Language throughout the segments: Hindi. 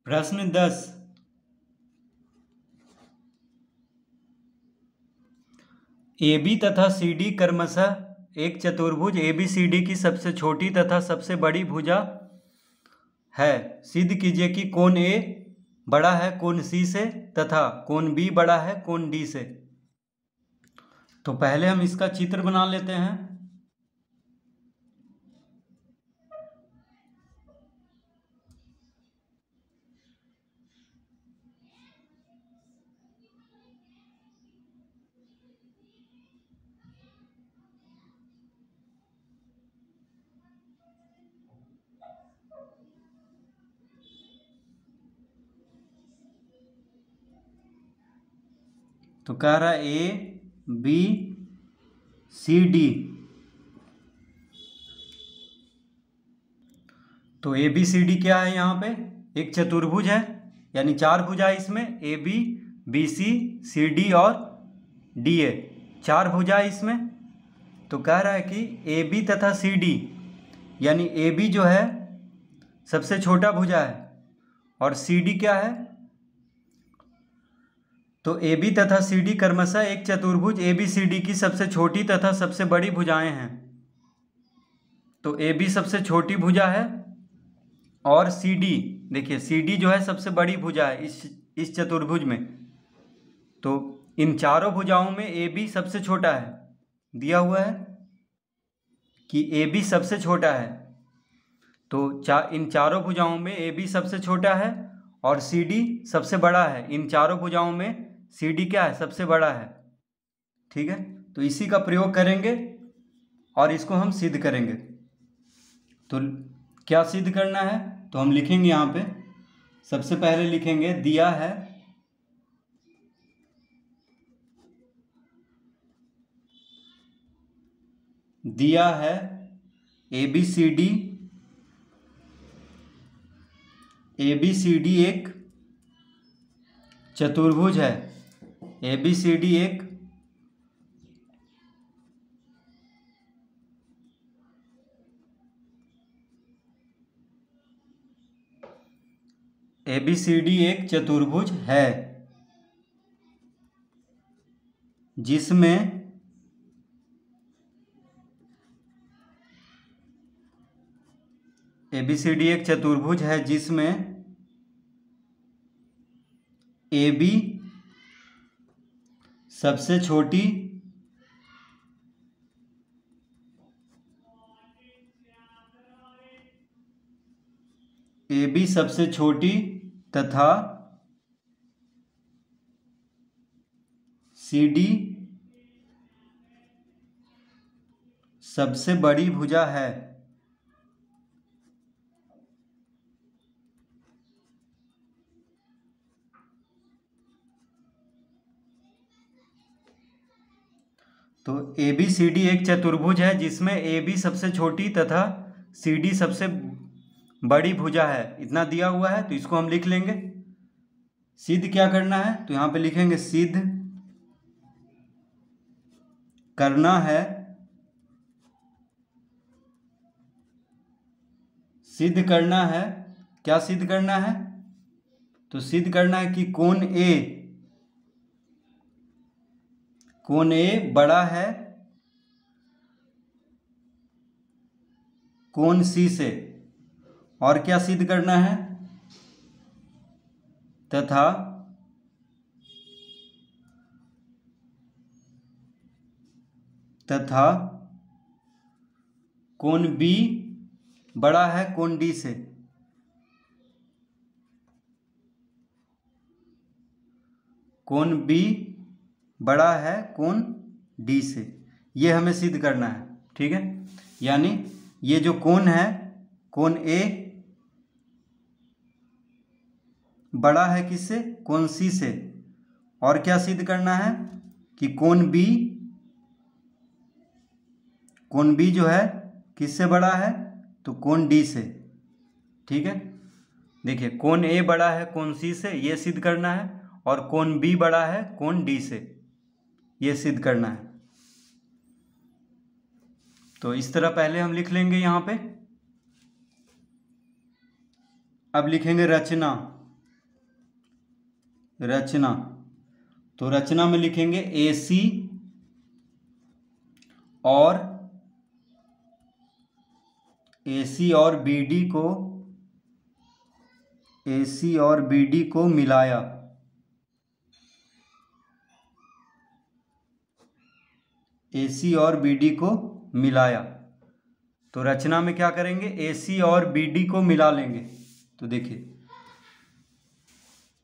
प्रश्न 10। AB तथा CD क्रमशः एक चतुर्भुज ABCD की सबसे छोटी तथा सबसे बड़ी भुजा है। सिद्ध कीजिए कि कोण A बड़ा है कोण C से तथा कोण B बड़ा है कोण D से। तो पहले हम इसका चित्र बना लेते हैं। तो कह रहा है ABCD। तो ABCD क्या है? यहाँ पे एक चतुर्भुज है, यानी चार भुजा है इसमें। AB BC CD और DA चार भुजा है इसमें। तो कह रहा है कि AB तथा CD, यानी AB जो है सबसे छोटा भुजा है और CD क्या है? तो AB तथा CD क्रमशः एक चतुर्भुज ABCD की सबसे छोटी तथा सबसे बड़ी भुजाएं हैं। तो AB सबसे छोटी भुजा है और CD, देखिए CD जो है सबसे बड़ी भुजा है इस चतुर्भुज में। तो इन चारों भुजाओं में AB सबसे छोटा है, दिया हुआ है कि AB सबसे छोटा है। तो इन चारों भुजाओं में AB सबसे छोटा है और CD सबसे बड़ा है। इन चारों भुजाओं में CD क्या है? सबसे बड़ा है। ठीक है, तो इसी का प्रयोग करेंगे और इसको हम सिद्ध करेंगे। तो क्या सिद्ध करना है? तो हम लिखेंगे यहाँ पे, सबसे पहले लिखेंगे दिया है ABCD एक चतुर्भुज है। ABCD एक चतुर्भुज है जिसमें ABCD एक चतुर्भुज है जिसमें AB सबसे छोटी तथा CD सबसे बड़ी भुजा है। तो ABCD एक चतुर्भुज है जिसमें AB सबसे छोटी तथा CD सबसे बड़ी भुजा है, इतना दिया हुआ है। तो इसको हम लिख लेंगे। सिद्ध क्या करना है? तो यहाँ पे लिखेंगे सिद्ध करना है, क्या सिद्ध करना है? तो सिद्ध करना है कि कोण A बड़ा है कोण C से। और क्या सिद्ध करना है? तथा कोण B बड़ा है कोण D से। कोण B बड़ा है कोण D से, ये हमें सिद्ध करना है। ठीक है, यानी ये जो कोण है, कोण A बड़ा है किससे? कोण C से। और क्या सिद्ध करना है? कि कोण B जो है किससे बड़ा है? तो कोण D से। ठीक है, देखिए कोण A बड़ा है कोण C से, ये सिद्ध करना है। और कोण B बड़ा है कोण D से, ये सिद्ध करना है। तो इस तरह पहले हम लिख लेंगे यहाँ पे। अब लिखेंगे रचना। रचना। तो रचना में लिखेंगे AC और BD को मिलाया। AC और BD को मिलाया। तो रचना में क्या करेंगे, AC और BD को मिला लेंगे। तो देखिए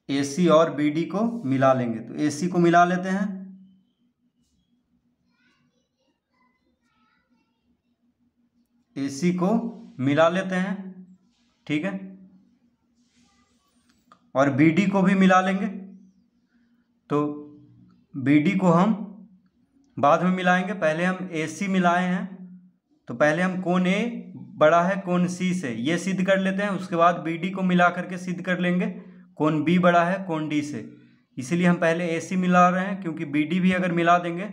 AC और BD को मिला लेंगे। तो AC को मिला लेते हैं, AC को मिला लेते हैं, ठीक है। और BD को भी मिला लेंगे। तो BD को हम बाद में मिलाएंगे, पहले हम AC मिलाए हैं। तो पहले हम कौन A बड़ा है कौन C से, ये सिद्ध कर लेते हैं। उसके बाद BD को मिला करके सिद्ध कर लेंगे कौन B बड़ा है कौन D से। इसीलिए हम पहले AC मिला रहे हैं, क्योंकि BD भी अगर मिला देंगे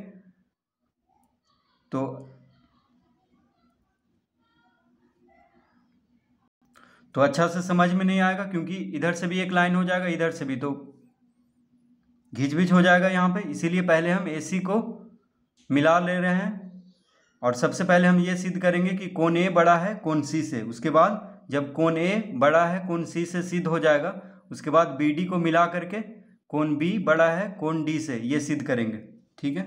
तो अच्छा से समझ में नहीं आएगा, क्योंकि इधर से भी एक लाइन हो जाएगा, इधर से भी, तो घिच-पिच हो जाएगा यहाँ पे। इसीलिए पहले हम AC को मिला ले रहे हैं। और सबसे पहले हम ये सिद्ध करेंगे कि कौन A बड़ा है कौन C से। उसके बाद जब कौन A बड़ा है कौन C से सिद्ध हो जाएगा, उसके बाद BD को मिला करके कौन B बड़ा है कौन D से, ये सिद्ध करेंगे, ठीक है।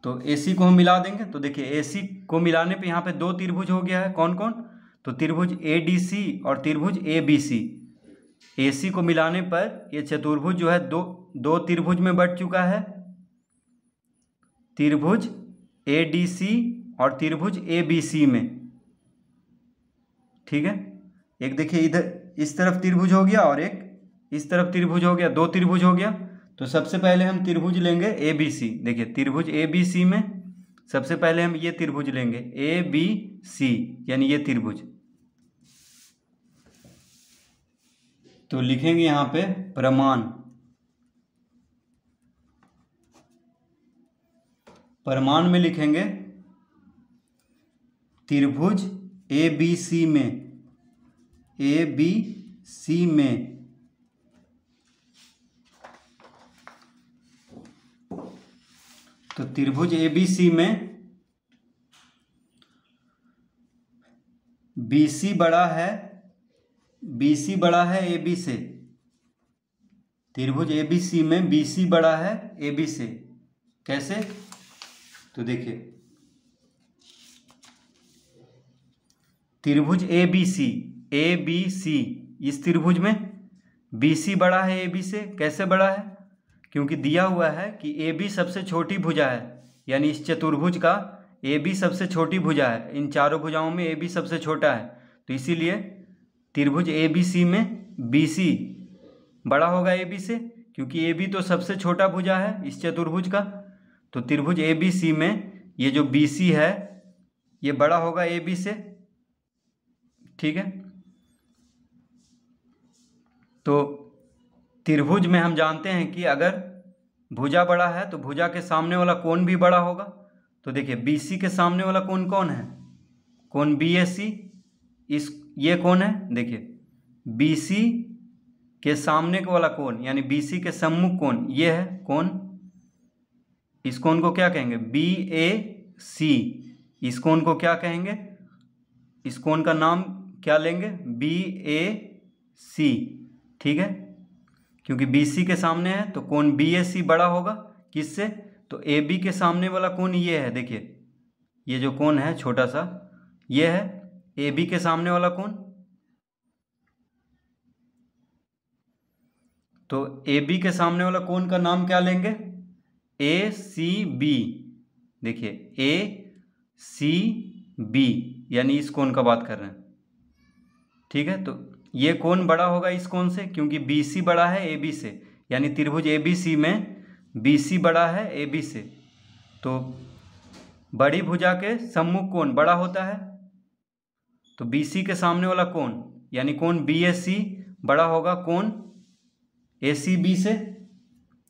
तो AC को हम मिला देंगे। तो देखिए AC को मिलाने पे यहाँ पे दो त्रिभुज हो गया है। कौन कौन? तो त्रिभुज ADC और त्रिभुज ABC। AC को मिलाने पर ये चतुर्भुज जो है दो त्रिभुज में बढ़ चुका है, त्रिभुज ADC और त्रिभुज ABC में, ठीक है। एक देखिए इधर इस तरफ त्रिभुज हो गया और एक इस तरफ त्रिभुज हो गया, दो त्रिभुज हो गया। तो सबसे पहले हम त्रिभुज लेंगे ABC। देखिए त्रिभुज ABC में सबसे पहले हम ये त्रिभुज लेंगे ABC, यानी ये त्रिभुज। तो लिखेंगे यहाँ पे प्रमाण। प्रमाण में लिखेंगे त्रिभुज ABC में तो त्रिभुज ABC में BC बड़ा है AB से। त्रिभुज ABC में BC बड़ा है AB से। कैसे? तो देखिए त्रिभुज ABC इस त्रिभुज में BC बड़ा है AB से। कैसे बड़ा है? क्योंकि दिया हुआ है कि AB सबसे छोटी भुजा है, यानी इस चतुर्भुज का AB सबसे छोटी भुजा है। इन चारों भुजाओं में AB सबसे छोटा है, तो इसीलिए त्रिभुज ABC में BC बड़ा होगा AB से, क्योंकि AB तो सबसे छोटा भुजा है इस चतुर्भुज का। तो त्रिभुज ABC में ये जो BC है ये बड़ा होगा AB से, ठीक है। तो त्रिभुज में हम जानते हैं कि अगर भुजा बड़ा है तो भुजा के सामने वाला कोण भी बड़ा होगा। तो देखिए BC के सामने वाला कोण कौन है? कोण BAC। ये कौन है? देखिए BC के सामने वाला कोण यानी BC के सम्मुख कोण ये है कोण। इस कोण को क्या कहेंगे? BAC। इस कोण को क्या कहेंगे? इस कोण का नाम क्या लेंगे? BAC, ठीक है। क्योंकि BC के सामने है तो कोण BAC बड़ा होगा किससे? तो AB के सामने वाला कोण ये है। देखिए ये जो कोण है छोटा सा ये है AB के सामने वाला कोण। तो AB के सामने वाला कोण का नाम क्या लेंगे? ACB। देखिए ACB यानी इस कोण का बात कर रहे हैं, ठीक है। तो ये कोण बड़ा होगा इस कोण से, क्योंकि BC बड़ा है AB से, यानी त्रिभुज ABC में BC बड़ा है AB से। तो बड़ी भुजा के सम्मुख कोण बड़ा होता है, तो BC के सामने वाला कोण यानी कोण BAC बड़ा होगा कोण ACB से।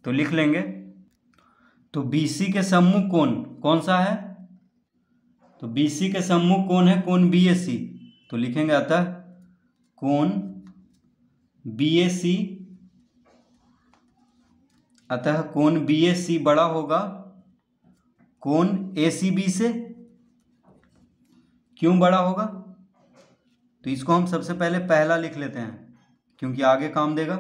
तो लिख लेंगे। तो BC के सम्मुख कोण कौन सा है? तो BC के सम्मुख कोण है कोण BAC। तो लिखेंगे अतः कोण BAC अतः कोण बी ए सी बड़ा होगा कोण ए सी बी से। क्यों बड़ा होगा? तो इसको हम सबसे पहले पहला लिख लेते हैं क्योंकि आगे काम देगा।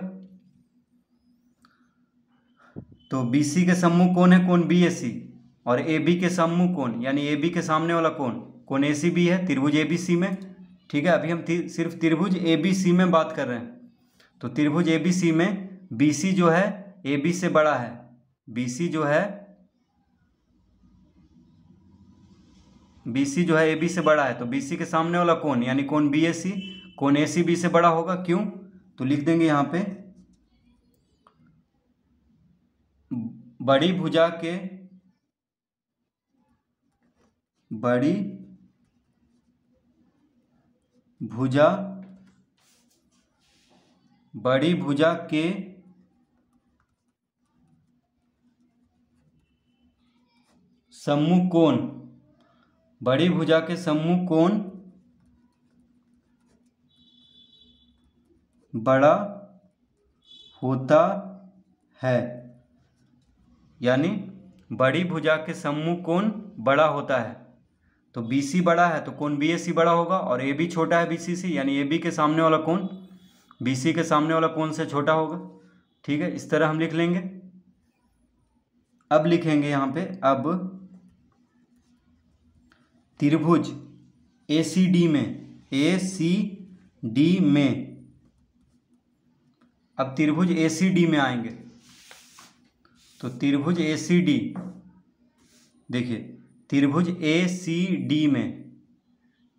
तो बी सी के सम्मुख कोण है कोण बी ए सी, और ए बी के सम्मुख कोण यानी ए बी के सामने वाला कोण कोण ए सी बी है त्रिभुज ए बी सी में। ठीक है, अभी हम सिर्फ त्रिभुज ए बी सी में बात कर रहे हैं। तो त्रिभुज ए बी सी में बी सी जो है ए बी से बड़ा है। बी सी जो है ए बी से बड़ा है, तो बी सी के सामने वाला कोण यानी कोण बी ए सी कोण ए सी बी से बड़ा होगा। क्यों? तो लिख देंगे यहाँ पे बड़ी भुजा के सम्मुख कोण, बड़ी भुजा के सम्मुख कोण बड़ा होता है। यानी बड़ी भुजा के सम्मुख कोण बड़ा होता है। तो बी सी बड़ा है तो कोण बी ए सी बड़ा होगा, और ए बी छोटा है बी सी से, यानी ए बी के सामने वाला कोण बी सी के सामने वाला कोण से छोटा होगा। ठीक है, इस तरह हम लिख लेंगे। अब लिखेंगे यहाँ पे, अब त्रिभुज ए सी डी में अब त्रिभुज ए सी डी में आएंगे। तो त्रिभुज ए सी डी, देखिए त्रिभुज ए सी डी में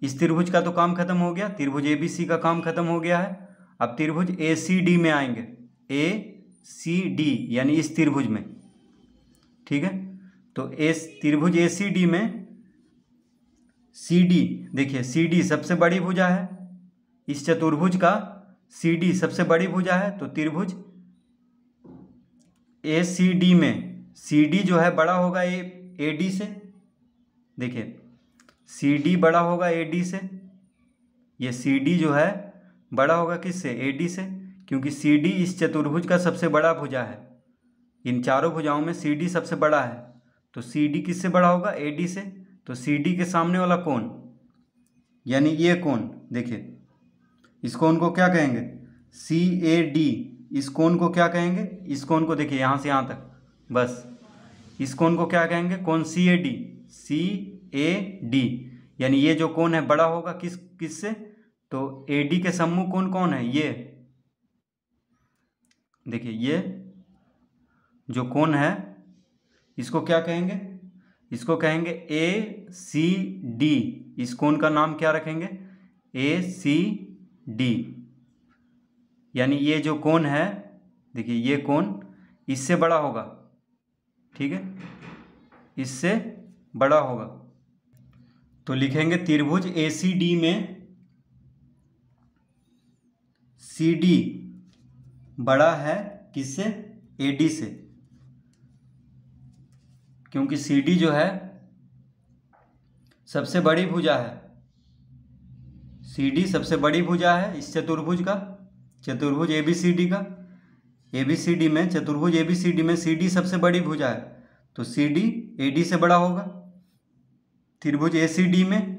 इस त्रिभुज का तो काम खत्म हो गया, त्रिभुज ए बी सी का काम खत्म हो गया है। अब त्रिभुज ए सी डी में आएंगे, ए सी डी यानी इस त्रिभुज में। ठीक है, तो त्रिभुज ए सी डी में सी डी, देखिए सी डी सबसे बड़ी भुजा है इस चतुर्भुज का, सी डी सबसे बड़ी भुजा है। तो त्रिभुज ए सी डी में सी डी जो है बड़ा होगा ए डी से। देखिए सी डी बड़ा होगा ए डी से, ये सी डी जो है बड़ा होगा किससे? ए डी से, क्योंकि सी डी इस चतुर्भुज का सबसे बड़ा भुजा है। इन चारों भुजाओं में सी डी सबसे बड़ा है, तो सी डी किससे बड़ा होगा? ए डी से। तो सी डी के सामने वाला कोण यानी ये कोण, देखिए इस कोण को क्या कहेंगे? सी ए डी। इस कोण को क्या कहेंगे? इस कोण को देखिए यहाँ से यहाँ तक, बस इस कोण को क्या कहेंगे? कोण सी A D. C A D यानी ये जो कोण है बड़ा होगा किससे? तो ए डी के सम्मुख कोण कौन है? ये देखिए ये जो कोण है इसको क्या कहेंगे? इसको कहेंगे ए सी डी। इस कोण का नाम क्या रखेंगे? ए सी डी। यानी ये जो कोण है, देखिए ये कोण इससे बड़ा होगा। ठीक है, इससे बड़ा होगा। तो लिखेंगे त्रिभुज ए सी डी में सी डी बड़ा है किससे? ए डी से, क्योंकि सी डी जो है सबसे बड़ी भुजा है। सी डी सबसे बड़ी भुजा है इस चतुर्भुज का, चतुर्भुज ए बी सी डी का। ए बी सी डी में, चतुर्भुज ए बी सी डी में सी डी सबसे बड़ी भुजा है, तो सी डी ए डी से बड़ा होगा। त्रिभुज ए सी डी में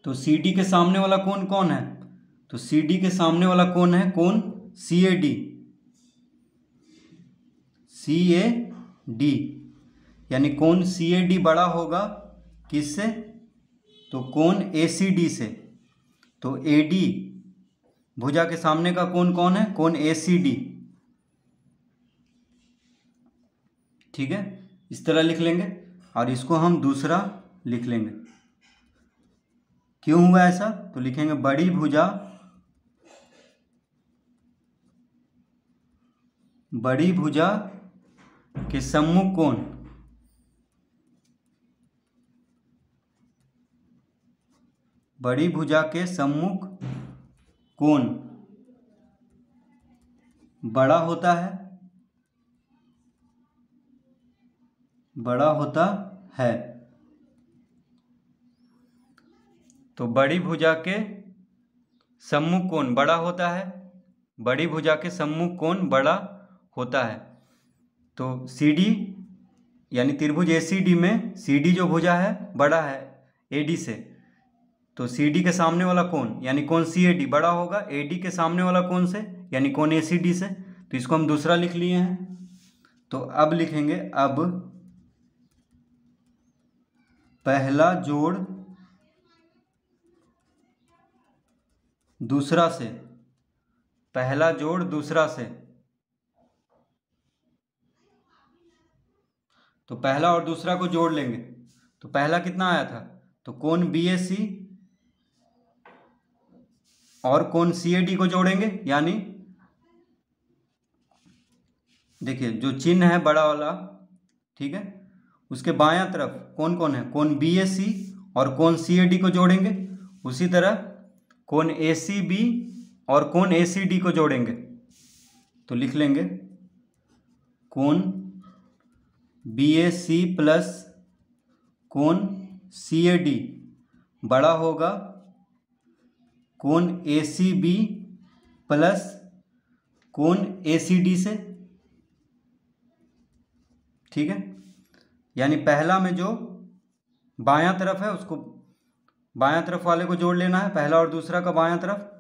तो सी डी के सामने वाला कोण कौन है? तो सी डी के सामने वाला कोण है कोण सी A D. C A D यानी कोण सी ए डी बड़ा होगा किससे? तो कोण ए सी डी से। तो ए डी भुजा के सामने का कोण कौन है? कोण ए सी डी। ठीक है, इस तरह लिख लेंगे, और इसको हम दूसरा लिख लेंगे। क्यों हुआ ऐसा? तो लिखेंगे बड़ी भुजा के सम्मुख कोण, बड़ी भुजा के सम्मुख कोण बड़ा होता है। तो बड़ी भुजा के सम्मुख कोण बड़ा होता है, बड़ी भुजा के सम्मुख कोण बड़ा होता है। तो सी डी यानी त्रिभुज ए सी डी में सी डी जो भुजा है बड़ा है ए डी से, तो सी डी के सामने वाला कोण यानी कोण सी ए डी बड़ा होगा ए डी के सामने वाला कोण से यानी कोण ए सी डी से। तो इसको हम दूसरा लिख लिए हैं। तो अब लिखेंगे, अब पहला जोड़ दूसरा से, पहला जोड़ दूसरा से। तो पहला और दूसरा को जोड़ लेंगे। तो पहला कितना आया था, तो कोण बी ए सी और कोण सी ए डी को जोड़ेंगे, यानी देखिए जो चिन्ह है बड़ा वाला, ठीक है, उसके बायां तरफ कौन कौन है, कोण बी ए सी और कोण सी ए डी को जोड़ेंगे। उसी तरह कोण ए सी बी और कोण ए सी डी को जोड़ेंगे। तो लिख लेंगे कोण बी ए सी प्लस कोण सी ए डी बड़ा होगा कोण ए सी बी प्लस कोण ए सी डी से, ठीक है। यानी पहला में जो बायां तरफ है उसको बायां तरफ वाले को जोड़ लेना है, पहला और दूसरा का बायां तरफ,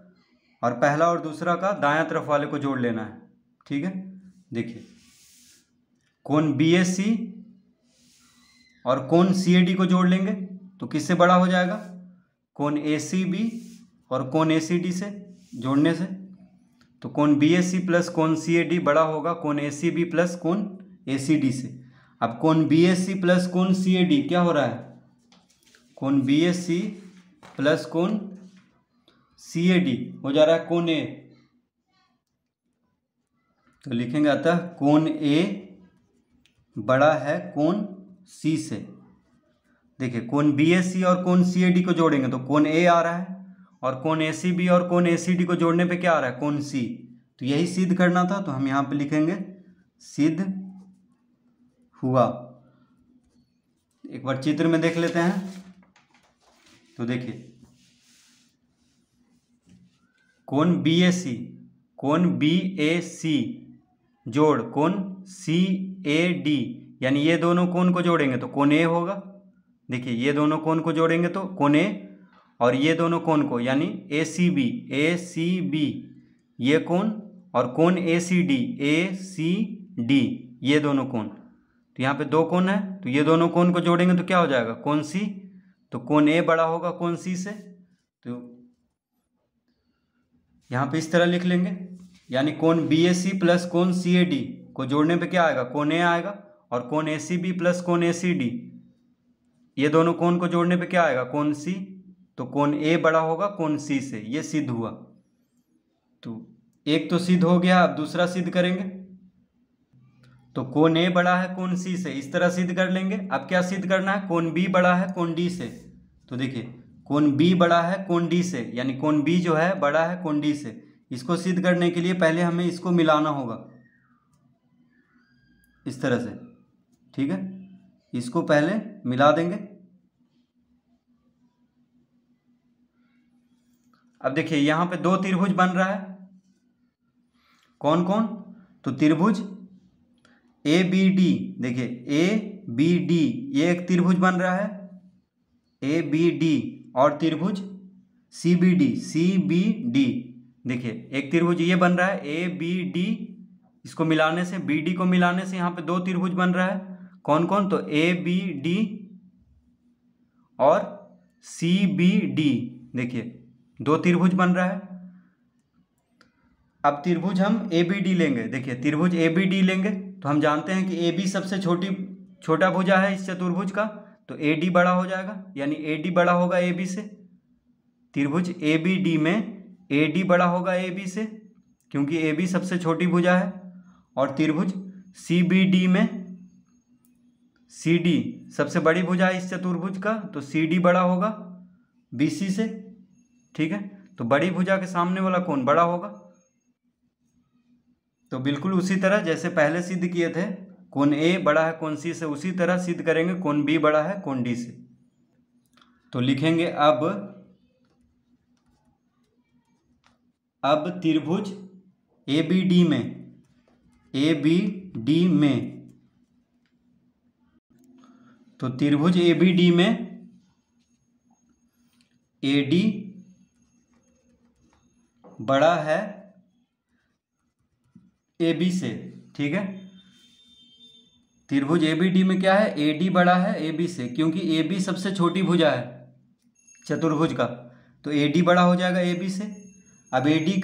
और पहला और दूसरा का दायां तरफ वाले को जोड़ लेना है, ठीक है। देखिए कोण बी ए सी और कोण सी ए डी को जोड़ लेंगे तो किससे बड़ा हो जाएगा, कोण ए सी बी और कोण ए सी डी से जोड़ने से। तो कोण बी ए सी प्लस कोण सी ए डी बड़ा होगा कोण ए सी बी प्लस कोण ए सी डी से। अब कोण बी ए सी प्लस कोण सी ए डी क्या हो रहा है, कोण बी ए सी प्लस कोण सी ए डी हो जा रहा है कोण ए। तो लिखेंगे अतः कोण ए बड़ा है कोण सी से। देखिए कोण बी ए सी और कोण सी ए डी को जोड़ेंगे तो कोण ए आ रहा है, और कोण ए सी बी और कोण ए सी डी को जोड़ने पे क्या आ रहा है, कोण सी। तो यही सिद्ध करना था, तो हम यहाँ पे लिखेंगे सिद्ध हुआ। एक बार चित्र में देख लेते हैं। तो देखिए कोण बी ए सी, कोण बी ए सी जोड़ कोण सी ए डी, यानी ये दोनों कोण को जोड़ेंगे तो कोण ए होगा। देखिए ये दोनों कोण को जोड़ेंगे तो कोण ए, और ये दोनों कोण को यानी ए सी बी ये कोण, और कोण ए सी डी ये दोनों कोण। तो यहाँ पे दो कोण है, तो ये दोनों कोण को जोड़ेंगे तो क्या हो जाएगा, कोण सी। तो कोण ए बड़ा होगा कोण सी से। तो यहाँ पे इस तरह लिख लेंगे, यानी कोण बी ए सी प्लस कोण सी ए डी को जोड़ने पे क्या आएगा, कोण ए आएगा, और कोण ए सी बी प्लस कोण ए सी डी ये दोनों कोण को जोड़ने पे क्या आएगा, कोण सी। तो कोण ए बड़ा होगा कोण सी से, ये सिद्ध हुआ। तो एक तो सिद्ध हो गया, अब दूसरा सिद्ध करेंगे। तो कोण ए बड़ा है कोण सी से, इस तरह सिद्ध कर लेंगे। अब क्या सिद्ध करना है, कोण बी बड़ा है कोण डी से। तो देखिए कोण बी बड़ा है कोण डी से, यानी कोण बी जो है बड़ा है कोण डी से। इसको सिद्ध करने के लिए पहले हमें इसको मिलाना होगा इस तरह से, ठीक है। इसको पहले मिला देंगे। अब देखिए यहाँ पे दो त्रिभुज बन रहा है, कौन कौन, तो त्रिभुज ए बी डी। देखिए ए बी डी ये एक त्रिभुज बन रहा है ए बी डी, और त्रिभुज सी बी डी। देखिए एक त्रिभुज ये बन रहा है ए बी डी, इसको मिलाने से बी डी को मिलाने से यहाँ पे दो त्रिभुज बन रहा है, कौन कौन, तो ए बी डी और सी बी डी। देखिए दो त्रिभुज बन रहा है। अब त्रिभुज हम ए बी डी लेंगे। देखिए त्रिभुज ए बी डी लेंगे तो हम जानते हैं कि ए बी सबसे छोटा भुजा है इस चतुर्भुज का, तो ए डी बड़ा हो जाएगा, यानी ए डी बड़ा होगा ए बी से। त्रिभुज ए बी डी में ए डी बड़ा होगा ए बी से, क्योंकि ए बी सबसे छोटी भुजा है। और त्रिभुज सी बी डी में सी डी सबसे बड़ी भुजा है इस चतुर्भुज का, तो सी डी बड़ा होगा बी सी से, ठीक है। तो बड़ी भुजा के सामने वाला कोण बड़ा होगा। तो बिल्कुल उसी तरह जैसे पहले सिद्ध किए थे, कोण ए बड़ा है कोण सी से, उसी तरह सिद्ध करेंगे कोण बी बड़ा है कोण डी से। तो लिखेंगे अब त्रिभुज ए बी डी में ए बी डी में, तो त्रिभुज ए बी डी में ए डी बड़ा है ए बी से। ठीक है, त्रिभुज ए बी डी में क्या है, ए डी बड़ा है ए बी से, क्योंकि ए बी सबसे छोटी भुजा है चतुर्भुज का, तो ए डी बड़ा हो जाएगा ए बी से। अब ए डी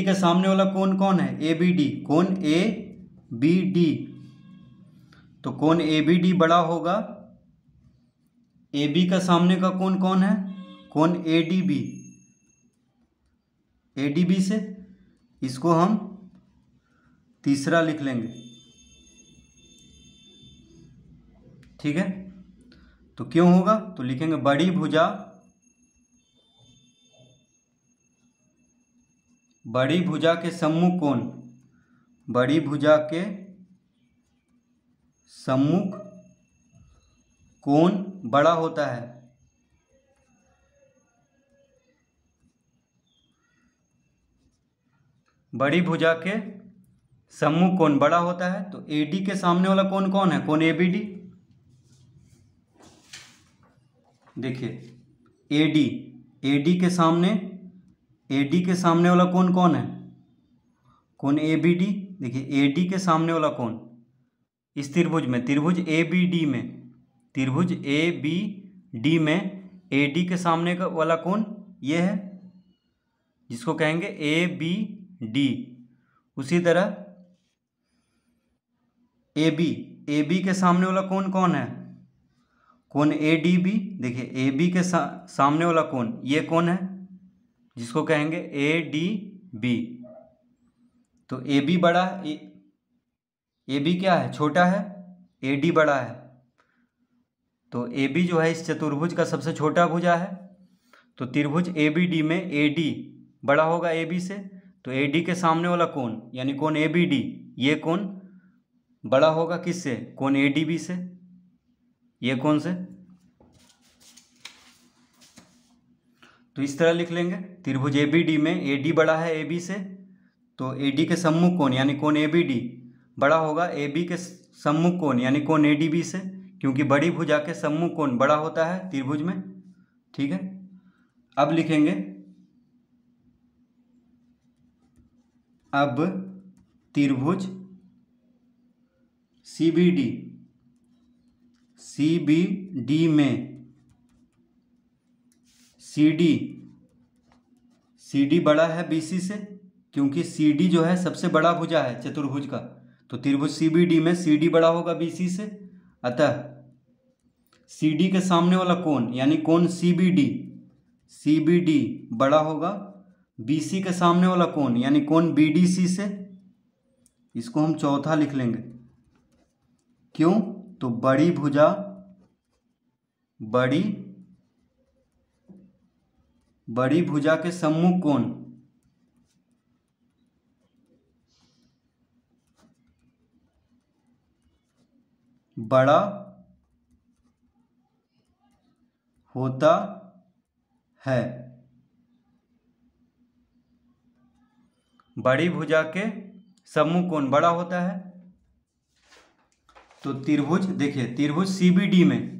का सामने वाला कोण कौन है, ए बी डी, कोण ए बी डी, तो कोण ए बी डी बड़ा होगा ए बी का सामने का कोण कौन है, कोण A D B, A D B से। इसको हम तीसरा लिख लेंगे। ठीक है, तो क्यों होगा, तो लिखेंगे बड़ी भुजा के सम्मुख कोण, बड़ी भुजा के सम्मुख कोण बड़ा होता है। बड़ी भुजा के सम्मुख कोण बड़ा होता है, तो AD के सामने वाला कोण कौन है, कोण ABD। देखिए AD के सामने वाला कोण कौन है, कोण ABD। देखिए AD के सामने वाला कोण इस त्रिभुज में, त्रिभुज ABD में AD के सामने का वाला कोण ये है, जिसको कहेंगे ABD। उसी तरह AB के सामने वाला कोण कौन है, कोण ADB। देखिए AB के सामने वाला कोण ये कोण है, जिसको कहेंगे ADB। तो AB बड़ा है, AB क्या है, छोटा है, AD बड़ा है, तो AB जो है इस चतुर्भुज का सबसे छोटा भुजा है। तो त्रिभुज ABD में AD बड़ा होगा AB से, तो AD के सामने वाला कोण यानी कोण ABD, ये कोण बड़ा होगा किससे, कोण ADB से, ये कोण से। तो इस तरह लिख लेंगे, त्रिभुज ABD में AD बड़ा है AB से, तो AD के सम्मुख कोण यानी कोण ABD बड़ा होगा AB के सम्मुख कोण यानी कोण ADB से, क्योंकि बड़ी भुजा के सम्मुख कोण बड़ा होता है त्रिभुज में। ठीक है, अब लिखेंगे, अब त्रिभुज CBD में CD बड़ा है BC से, क्योंकि CD जो है सबसे बड़ा भुजा है चतुर्भुज का, तो त्रिभुज CBD में CD बड़ा होगा BC से। अतः CD के सामने वाला कोण यानी कोण CBD बड़ा होगा BC के सामने वाला कोण यानी कोण BDC से। इसको हम चौथा लिख लेंगे। क्यों, तो बड़ी भुजा के सम्मुख कोण बड़ा होता है, बड़ी भुजा के सम्मुख कोण बड़ा होता है। तो त्रिभुज, देखिए त्रिभुज CBD में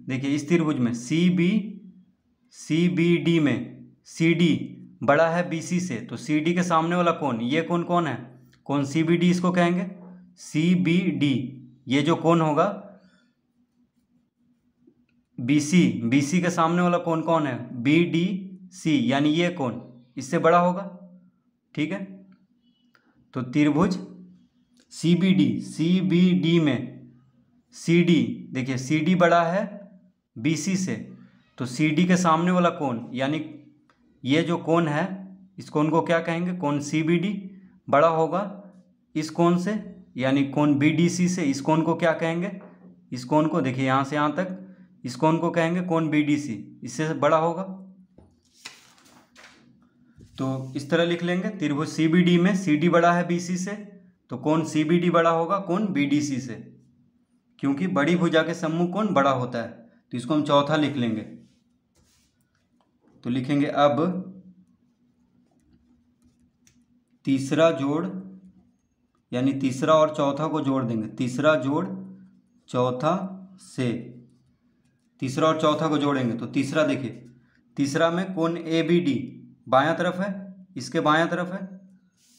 देखिए इस त्रिभुज में CBD में CD बड़ा है BC से, तो CD के सामने वाला कोण ये कोण कौन है, कोण CBD, इसको कहेंगे CBD। ये जो कोण होगा BC के सामने वाला कोण कौन है, BDC, यानी ये कोण इससे बड़ा होगा। ठीक है, तो त्रिभुज CBD में CD, देखिए CD बड़ा है BC से, तो CD के सामने वाला कोण यानी ये जो कोण है इस कोण को क्या कहेंगे, कोण CBD बड़ा होगा इस कोण से यानी कोण BDC से। इस कोण को क्या कहेंगे, इस कोण को देखिए यहाँ से यहाँ तक, इस कोण को कहेंगे कोण BDC, इससे बड़ा होगा। तो इस तरह लिख लेंगे, त्रिभुज CBD में CD बड़ा है BC से, तो कोण CBD बड़ा होगा कोण BDC से, क्योंकि बड़ी भुजा के सम्मुख कोण बड़ा होता है। तो इसको हम चौथा लिख लेंगे। तो लिखेंगे अब तीसरा जोड़ यानी तीसरा और चौथा को जोड़ देंगे, तीसरा जोड़ चौथा से, तीसरा और चौथा को जोड़ेंगे तो तीसरा देखिए, तीसरा में कोण ABD बायां तरफ है, इसके बायां तरफ है,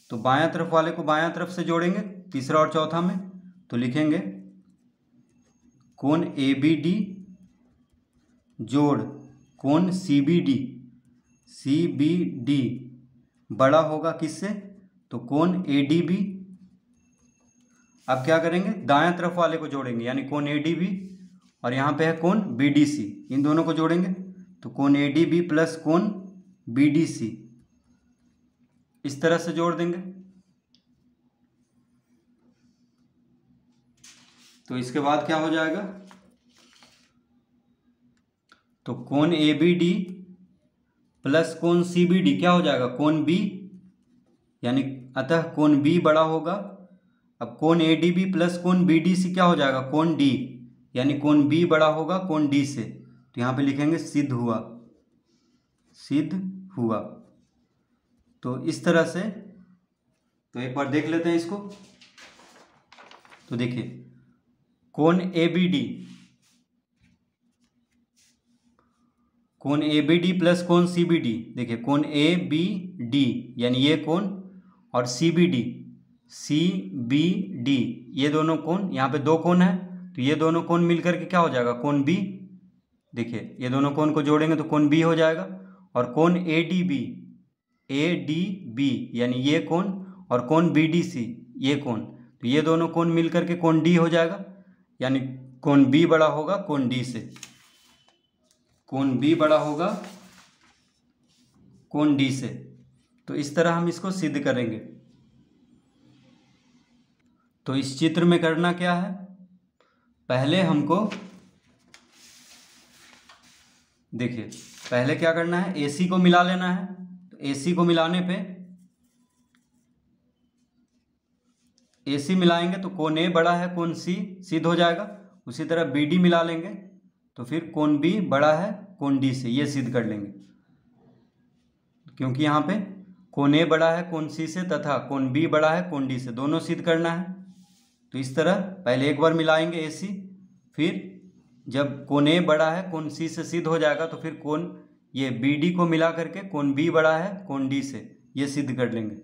तो बायां तरफ वाले को बायां तरफ से जोड़ेंगे तीसरा और चौथा में, तो लिखेंगे कोण ABD जोड़ कोण CBD बड़ा होगा किससे, तो कोण ADB। अब क्या करेंगे, दायां तरफ वाले को जोड़ेंगे यानी कोण ADB, और यहाँ पे है कोण BDC, इन दोनों को जोड़ेंगे तो कोण ADB प्लस कोण BDC, इस तरह से जोड़ देंगे। तो इसके बाद क्या हो जाएगा, तो कोण ABD प्लस कोण CBD क्या हो जाएगा, कोण B, यानी अतः कोण B बड़ा होगा। अब कोण ADB प्लस कोण BDC क्या हो जाएगा, कोण D, यानी कोण B बड़ा होगा कोण D से, तो यहाँ पे लिखेंगे सिद्ध हुआ, सिद्ध हुआ। तो इस तरह से, तो एक बार देख लेते हैं इसको। तो देखिए कोण ABD, कोण ABD प्लस कोण CBD, देखिए कोण ABD यानी ये कोण, और CBD ये दोनों कोण, यहाँ पे दो कोण है तो ये दोनों कोण मिलकर के क्या हो जाएगा, कोण B। देखिए ये दोनों कोण को जोड़ेंगे तो कोण B हो जाएगा, और कोण ADB यानी ये कोण, और कोण BDC ये कोण, तो ये दोनों कोण मिलकर के कोण D हो जाएगा, यानी कोण B बड़ा होगा कोण D से, कोण B बड़ा होगा कोण D से। तो इस तरह हम इसको सिद्ध करेंगे। तो इस चित्र में करना क्या है, पहले हमको देखिए, पहले क्या करना है, AC को मिला लेना है। तो AC को मिलाने पे, AC मिलाएंगे तो कोण A बड़ा है कोण C सिद्ध हो जाएगा। उसी तरह BD मिला लेंगे तो फिर कोण B बड़ा है कोण D से, ये सिद्ध कर लेंगे, क्योंकि यहाँ पे कोण A बड़ा है कोण C से तथा कोण B बड़ा है कोण D से, दोनों सिद्ध करना है। तो इस तरह पहले एक बार मिलाएंगे AC, फिर जब कोण A बड़ा है कोण C से सिद्ध हो जाएगा तो फिर कोण ये BD को मिला करके कोण B बड़ा है कोण D से, ये सिद्ध कर लेंगे।